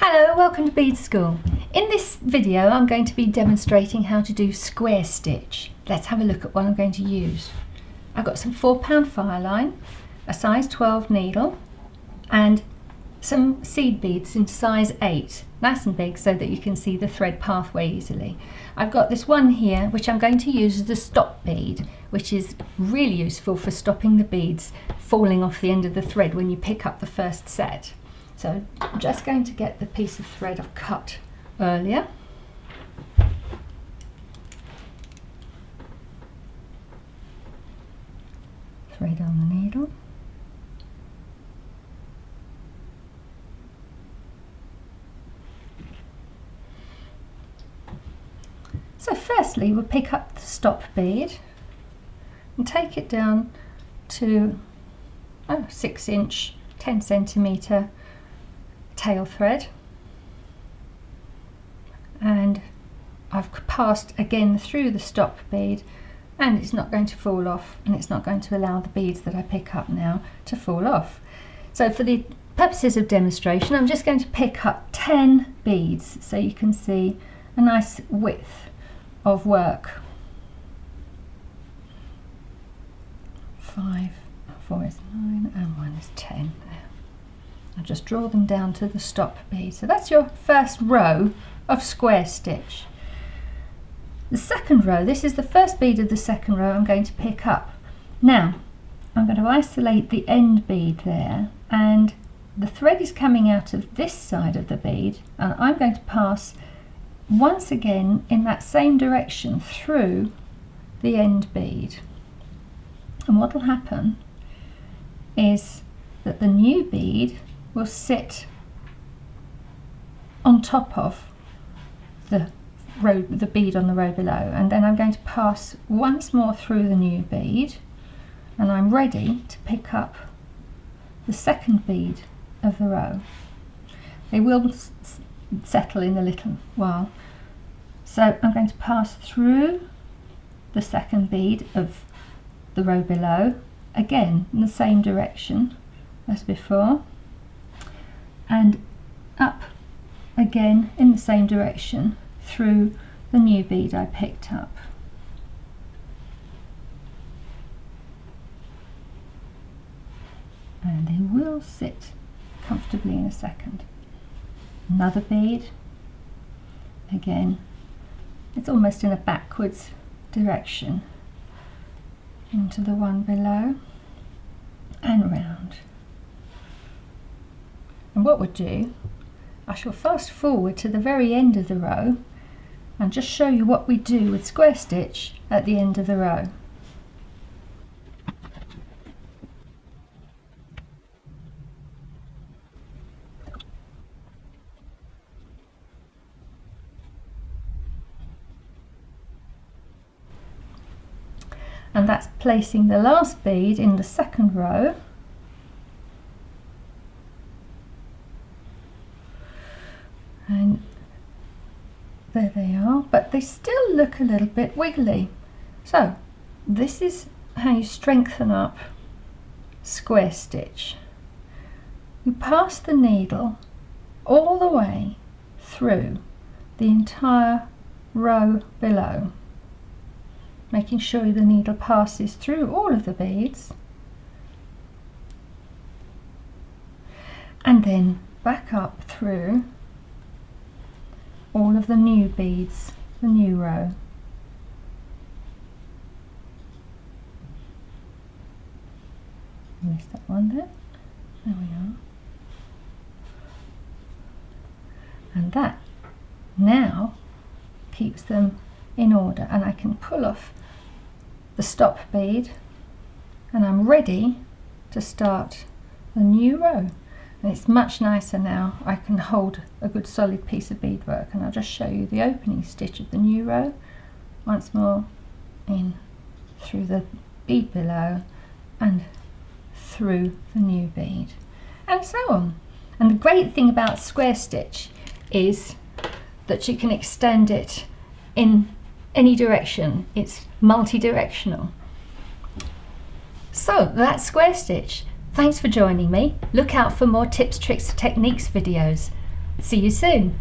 Hello, welcome to Beadschool. In this video I'm going to be demonstrating how to do square stitch. Let's have a look at what I'm going to use. I've got some 4-pound fireline, a size 12 needle and some seed beads in size 8, nice and big so that you can see the thread pathway easily. I've got this one here which I'm going to use as a stop bead, which is really useful for stopping the beads falling off the end of the thread when you pick up the first set. So I'm just going to get the piece of thread I've cut earlier. Thread on the needle. So firstly we'll pick up the stop bead and take it down to 6-inch, 10 cm tail thread, and I've passed again through the stop bead, and it's not going to fall off, and it's not going to allow the beads that I pick up now to fall off. So for the purposes of demonstration I'm just going to pick up 10 beads so you can see a nice width of work. 5, 4 is 9 and 1 is 10 there. I'll just draw them down to the stop bead. So that's your first row of square stitch. The second row, this is the first bead of the second row I'm going to pick up. Now I'm going to isolate the end bead there, and the thread is coming out of this side of the bead, and I'm going to pass once again in that same direction through the end bead. And what will happen is that the new bead will sit on top of the bead on the row below, and then I'm going to pass once more through the new bead, and I'm ready to pick up the second bead of the row. They will settle in a little while, so I'm going to pass through the second bead of the row below, again in the same direction as before, and up again in the same direction through the new bead I picked up. And they will sit comfortably in a second. Another bead, again it's almost in a backwards direction into the one below and round. And what we'll do, I shall fast forward to the very end of the row and just show you what we do with square stitch at the end of the row. And that's placing the last bead in the second row, and there they are, but they still look a little bit wiggly. So this is how you strengthen up square stitch. You pass the needle all the way through the entire row below, making sure the needle passes through all of the beads, and then back up through all of the new beads, the new row. Missed that one there. There we are. And that now keeps them in order, and I can pull off the stop bead and I'm ready to start the new row. And it's much nicer now. I can hold a good solid piece of beadwork, and I'll just show you the opening stitch of the new row. Once more in through the bead below and through the new bead, and so on. And the great thing about square stitch is that you can extend it in any direction. It's multi-directional. So that's square stitch. Thanks for joining me. Look out for more tips, tricks, techniques videos. See you soon.